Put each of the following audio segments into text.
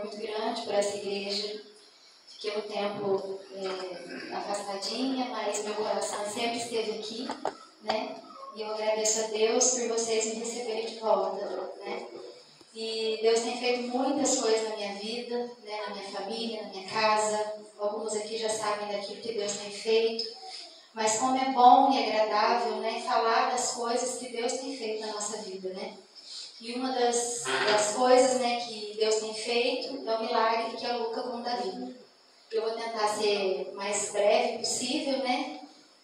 muito grande por essa igreja. Fiquei um tempo afastadinha, mas meu coração sempre esteve aqui, né? E eu agradeço a Deus por vocês me receberem de volta, né? E Deus tem feito muitas coisas na minha vida, né? Na minha família, na minha casa. Alguns aqui já sabem daquilo que Deus tem feito. Mas como é bom e agradável, né? Falar das coisas que Deus tem feito na nossa vida, né? E uma das coisas, né, que Deus tem feito é o milagre que é Luca com Davi. Eu vou tentar ser mais breve possível, né?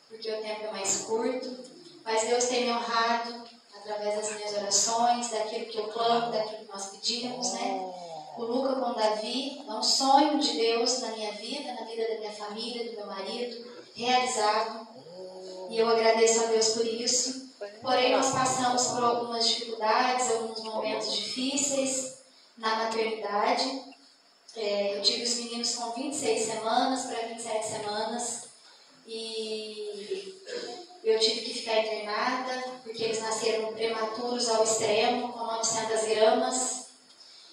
Porque o tempo é mais curto. Mas Deus tem me honrado através das minhas orações, daquilo que eu clamo, daquilo que nós pedimos, né? O Luca com Davi é um sonho de Deus na minha vida, na vida da minha família, do meu marido, realizado. E eu agradeço a Deus por isso. Porém, nós passamos por algumas dificuldades, alguns momentos difíceis na maternidade. Eu tive os meninos com 26 semanas para 27 semanas e eu tive que ficar internada porque eles nasceram prematuros ao extremo, com 900 gramas.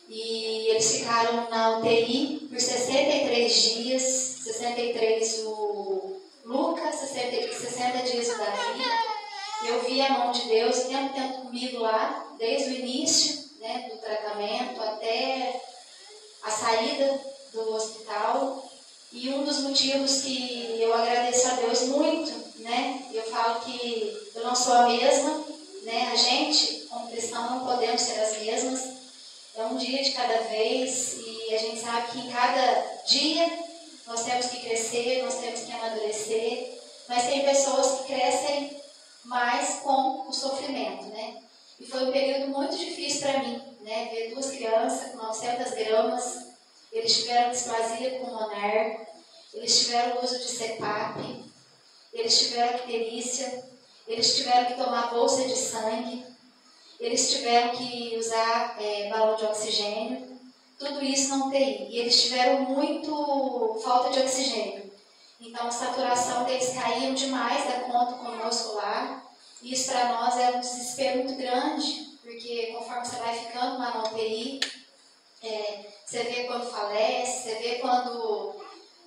E eles ficaram na UTI por 63 dias, 63 o Luca, 60 dias o Davi. Eu vi a mão de Deus o tempo comigo lá, desde o início, né, do tratamento até a saída do hospital. E um dos motivos que eu agradeço a Deus muito, né, eu falo que eu não sou a mesma, né, a gente, como cristão, não podemos ser as mesmas. É um dia de cada vez e a gente sabe que em cada dia nós temos que crescer, nós temos que amadurecer, mas tem pessoas que crescem mais com o sofrimento, né? E foi um período muito difícil para mim, né? Ver duas crianças com 900 gramas, eles tiveram displasia pulmonar, eles tiveram uso de CPAP, eles tiveram icterícia, eles tiveram que tomar bolsa de sangue, eles tiveram que usar balão de oxigênio, tudo isso na UTI. E eles tiveram muito falta de oxigênio. Então a saturação deles caía demais da conta conosco lá. E isso para nós é um desespero muito grande, porque conforme você vai ficando lá na UTI, você vê quando falece, você vê quando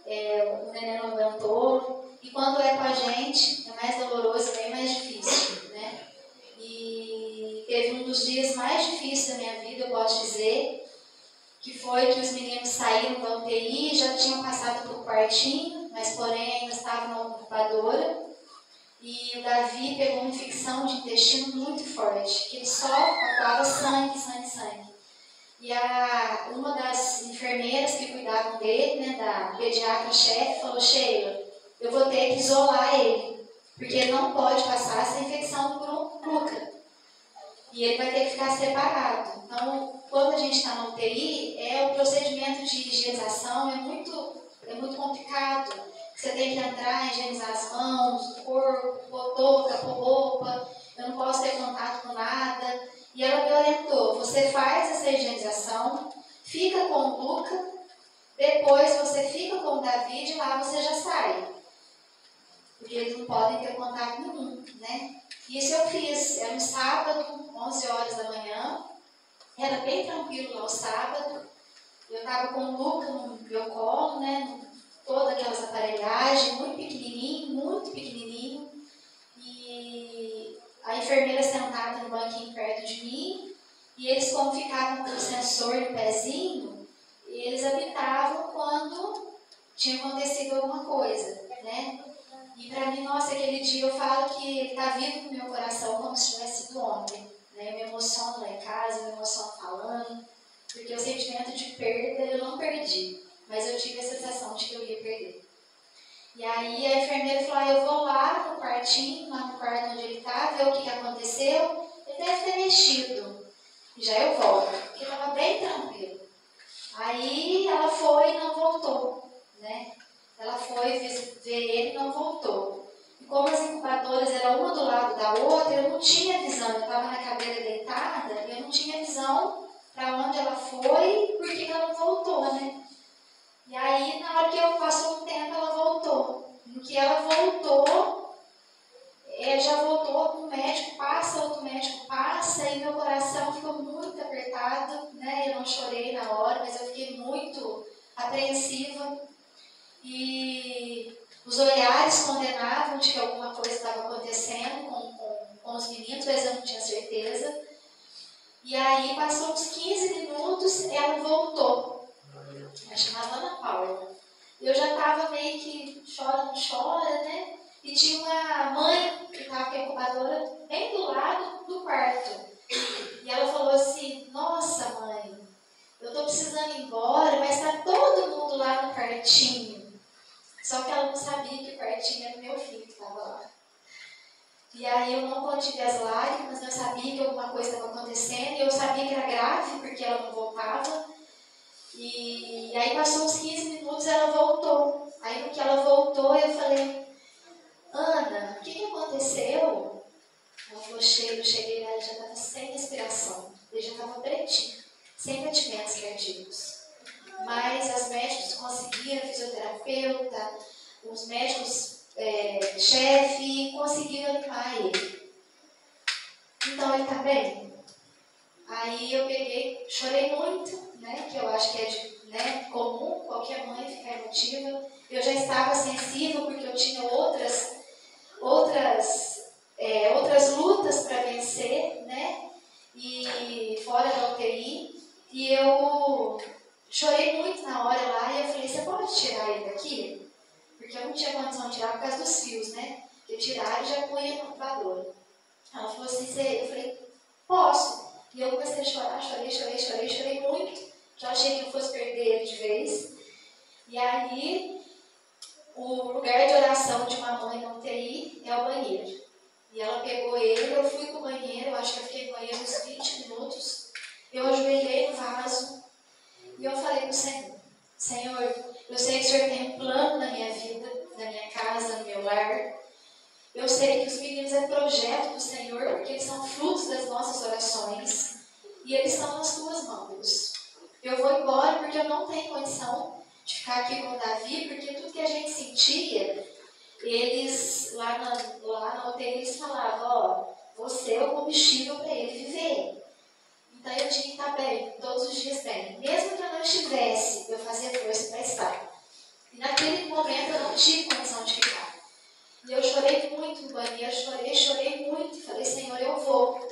o neném não aguentou. E quando é com a gente, é mais doloroso, bem mais difícil, né? E teve um dos dias mais difíceis da minha vida, eu posso dizer, que foi que os meninos saíram da UTI, já tinham passado por quartinho, mas porém ainda estavam na incubadora. E o Davi pegou uma infecção de intestino muito forte, que ele só faltava sangue. E uma das enfermeiras que cuidavam dele, né, da pediatra-chefe, falou: Sheila, eu vou ter que isolar ele, porque ele não pode passar essa infecção por um Luca. E ele vai ter que ficar separado. Então, quando a gente está na UTI, o procedimento de higienização é muito complicado. Você tem que entrar, higienizar as mãos, o corpo, pôr touca, pôr roupa, eu não posso ter contato com nada. E ela me orientou: você faz essa higienização, fica com o Luca, depois você fica com o Davi, de lá você já sai. Porque eles não podem ter contato nenhum, né? Isso eu fiz, era um sábado, 11 horas da manhã, era bem tranquilo lá o sábado, eu estava com o Luca no meu colo, né, todas aquelas aparelhagens, muito pequenininho, e a enfermeira sentada no banquinho perto de mim, e eles, como ficavam com o sensor no pezinho, eles apitavam quando tinha acontecido alguma coisa, né? E para mim, nossa, aquele dia eu falo que ele está vivo no meu coração como se tivesse sido ontem. Né? Eu me emociono lá em casa, eu me emociono falando, porque o sentimento de perda eu não perdi, mas eu tive a sensação de que eu ia perder. E aí a enfermeira falou: eu vou lá no quartinho, lá no quarto onde ele está, ver o que aconteceu. Ele deve ter mexido. E já eu volto, porque estava bem tranquilo. Aí ela foi e não voltou, né? Ela foi ver ele e não voltou. E como as incubadoras eram uma do lado da outra, eu não tinha visão. Eu estava na cadeira deitada e eu não tinha visão para onde ela foi e por que ela não voltou, né? E aí, na hora que eu passou um tempo, ela voltou. No que ela voltou, já voltou, um médico passa, outro médico passa, e meu coração ficou muito apertado, né? Eu não chorei na hora, mas eu fiquei muito apreensiva e os olhares condenavam de que alguma coisa estava acontecendo com os meninos, mas eu não tinha certeza. E aí, passou uns 15 minutos, ela voltou. Ela chamava Ana Paula. Eu já estava meio que chora, não chora, né? E tinha uma mãe que estava com a incubadora bem do lado do quarto. E ela falou assim: nossa, mãe, eu estou precisando ir embora, mas está todo mundo lá no quartinho. Só que ela não sabia que o quartinho era meu filho que estava lá. E aí eu não contive as lágrimas, eu sabia que alguma coisa estava acontecendo, e eu sabia que era grave, porque ela não voltava. E aí passou uns 15 minutos e ela voltou. Aí no que ela voltou, eu falei: Ana, o que aconteceu? Ela falou: eu cheguei lá, ela já estava sem respiração, ele já estava pretinho, sem batimentos cardíacos. Mas as médicos conseguiram, fisioterapeuta, os médicos chefe, conseguiram animar ele. Então ele está bem. Aí eu peguei, chorei muito, né, que eu acho que é comum qualquer mãe ficar emotiva. Eu já estava sensível porque eu tinha outras lutas para vencer, né, e fora da UTI. E eu chorei muito na hora lá e eu falei: você pode tirar ele daqui? Porque eu não tinha condição de tirar por causa dos fios, né? Eu tirava e já punha na incubadora. Ela falou assim: eu falei: posso. E eu comecei a chorar, chorei muito, que eu achei que eu fosse perder ele de vez. E aí, o lugar de oração de uma mãe na UTI é o banheiro. E ela pegou ele, eu fui pro banheiro, eu acho que eu fiquei no banheiro uns 20 minutos. Eu ajoelhei no vaso e eu falei pro Senhor: Senhor, eu sei que o Senhor tem um plano na minha vida, na minha casa, no meu lar. Eu sei que os meninos é projeto do Senhor, porque eles são frutos das nossas orações. E eles estão nas tuas mãos. Eu vou embora porque eu não tenho condição de ficar aqui com o Davi, porque tudo que a gente sentia, eles, lá na UTI, eles falavam: você é o combustível para ele viver. Então eu tinha que estar bem, todos os dias bem. Mesmo que eu não estivesse, eu fazia força para estar. E naquele momento eu não tive condição de ficar. E eu chorei muito no banheiro, chorei muito. Falei: Senhor, eu vou.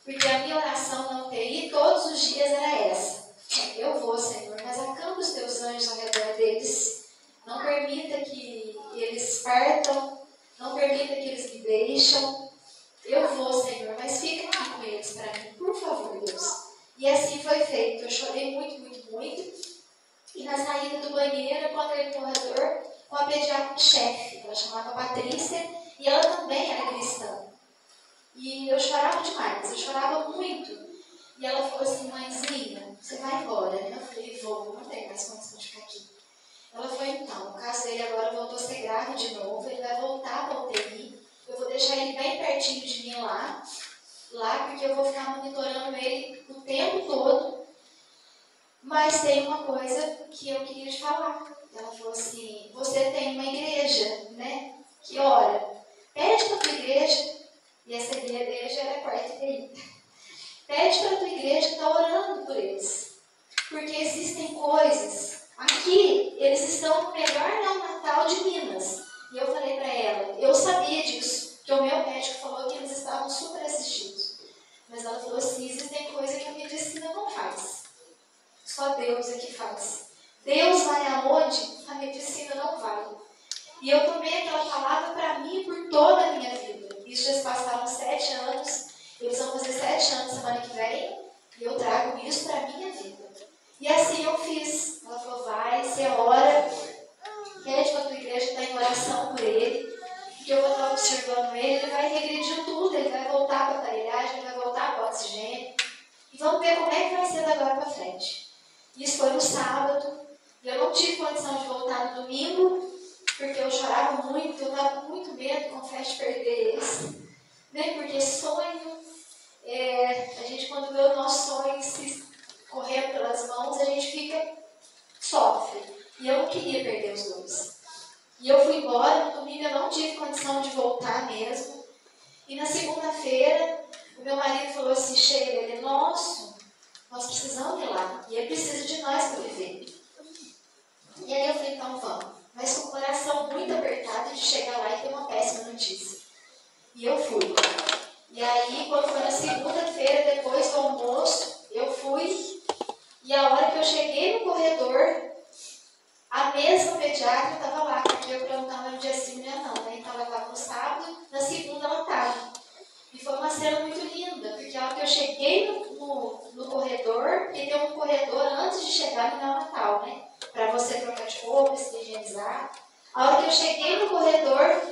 Porque a minha oração na UTI todos os dias era essa: eu vou, Senhor, mas acampa os teus anjos ao redor deles. Não permita que eles partam, não permita que eles me deixem. Eu vou, Senhor, mas fica aqui com eles para mim, por favor, Deus. E assim foi feito. Eu chorei muito, muito, muito. E na saída do banheiro, quando eu ia no corredor, com a pediatra-chefe, ela chamava Patrícia, e ela também era cristã. E eu chorava demais, eu chorava muito. E ela falou assim: mãezinha, você vai embora? Eu falei: vou, não tenho mais condição de ficar aqui. Ela falou: então, o caso dele agora voltou a ser grave de novo, ele vai voltar para a UTI. Eu vou deixar ele bem pertinho de mim lá, porque eu vou ficar monitorando ele o tempo todo. Mas tem uma coisa que eu queria te falar. Ela falou assim: você tem uma igreja, né, que ora. Pede para a tua igreja, e essa igreja era a quarta IPI. Pede para a tua igreja que está orando por eles. Porque existem coisas. Aqui, eles estão no melhor neonatal de Minas. E eu falei para ela: eu sabia disso, que o meu médico falou que eles estavam super assistidos. Mas ela falou assim: existem coisas que a medicina não faz. Só Deus é que faz. Deus vai aonde a medicina não vai. E eu tomei aquela palavra para mim por toda a minha vida. Isso já se passaram 7 anos. Eles vão fazer 7 anos semana que vem. E eu trago isso para a minha vida. E assim eu fiz. Ela falou: vai, você ora. Pede para a tua igreja estar em oração por ele. Que eu vou estar observando ele. Ele vai regredir tudo. Ele vai voltar para a aparelhagem. Ele vai voltar para o oxigênio. E vamos ver como é que vai ser da agora para frente. Isso foi no sábado. E eu não tive condição de voltar no domingo, porque eu chorava muito, eu estava com muito medo, confesso, de perder eles. Né? Porque sonho, a gente quando vê o nosso sonho se correndo pelas mãos, a gente sofre. E eu não queria perder os dois. E eu fui embora, no domingo eu não tive condição de voltar mesmo. E na segunda-feira, o meu marido falou assim: Sheila, ele é nosso. Nós precisamos ir lá. E ele precisa de nós para viver. eu cheguei no corredor, a mesma pediatra estava lá, porque eu plantava no dia sim, no dia não, né? Estava lá no sábado, na segunda ela estava. E foi uma cena muito linda, porque a hora que eu cheguei no corredor, porque tem um corredor antes de chegar no neonatal, né? Para você trocar de roupa, se higienizar. A hora que eu cheguei no corredor,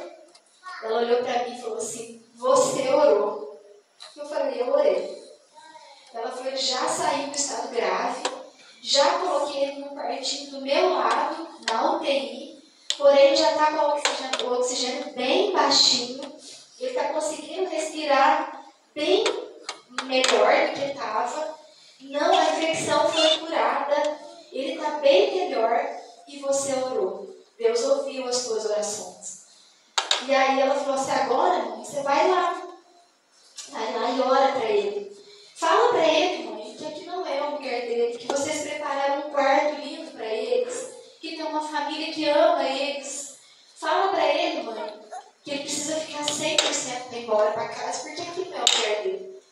ela olhou para mim e falou assim, você orou. Eu falei, eu orei. Ela falou, já saiu do estado grave, já coloquei ele no quartinho do meu lado, na UTI, porém já está com o oxigênio bem baixinho, ele está conseguindo respirar bem melhor do que estava, não, a infecção foi curada, ele está bem melhor e você orou. Deus ouviu as suas orações. E aí ela falou assim, agora, mãe, você vai lá e ora para ele. Fala para ele, mãe, que aqui não é o lugar dele, que vocês prepararam um quarto lindo para eles, que tem uma família que ama eles. Fala para ele, mãe, que ele precisa ficar 100% para ir embora para casa, porque aqui não é o lugar dele.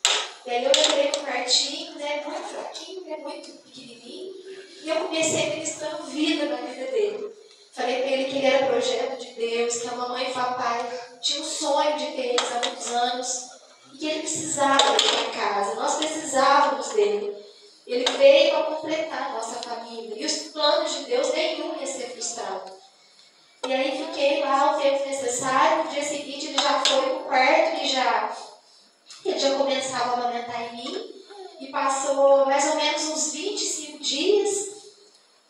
E aí eu entrei no quartinho, né, muito fraquinho, né, muito pequenininho, e eu comecei ministrando vida na vida dele. Falei para ele que ele era projeto de Deus, que a mamãe e o papai tinham um sonho de ter eles há muitos anos, e que ele precisava ir para casa, nós precisávamos dele. Ele veio para completar a nossa família, e os planos de Deus nenhum ia ser frustrado. E aí fiquei lá o tempo necessário, no dia seguinte ele já foi para o quarto, ele já começava a amamentar em mim, e passou mais ou menos uns 25 dias,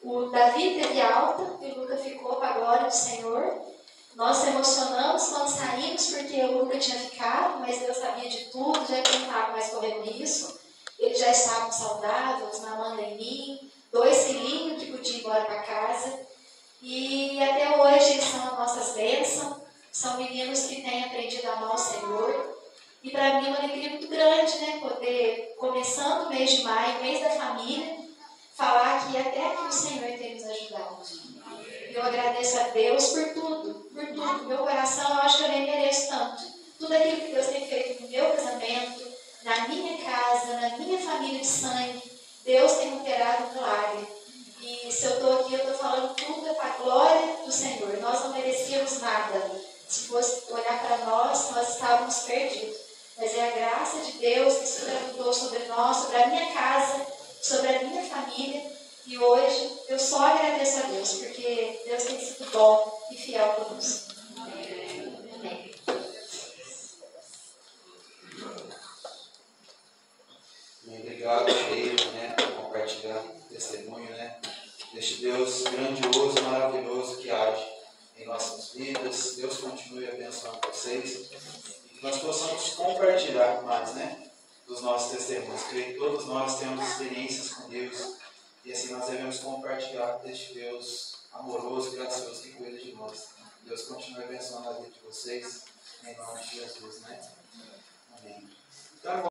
o Davi teve alta, e o Luca ficou para a glória do Senhor. Nós nos emocionamos quando saímos, porque o Luca tinha ficado, mas Deus sabia de tudo, já não estava mais correndo risco. Eles já estavam saudáveis, mamando em mim, 2 filhinhos que podiam ir embora para casa. E até hoje eles são as nossas bênçãos, são meninos que têm aprendido a amar o Senhor. E para mim é uma alegria muito grande, né, poder, começando o mês de maio, mês da família, falar que até aqui o Senhor tem nos ajudado. Eu agradeço a Deus por tudo, por tudo. Meu coração, eu acho que eu nem mereço tanto. Tudo aquilo que Deus tem feito no meu casamento, na minha casa, na minha família de sangue, Deus tem operado um milagre. E se eu estou aqui, eu estou falando tudo para a glória do Senhor. Nós não merecíamos nada. Se fosse olhar para nós estávamos perdidos. Mas é a graça de Deus que sobreabundou sobre nós, sobre a minha casa, sobre a minha família. E hoje eu só agradeço a Deus, porque Deus tem sido bom e fiel conosco. Amém. Obrigado, Sheila, né, por compartilhar o testemunho, né, deste Deus grandioso e maravilhoso que age em nossas vidas. Deus continue abençoando vocês e que nós possamos compartilhar mais, né, dos nossos testemunhos. Creio que todos nós temos experiências com Deus e assim nós devemos compartilhar deste Deus amoroso e gracioso que cuida de nós. Deus continue abençoando a vida de vocês, em nome de Jesus, né? Amém. Então,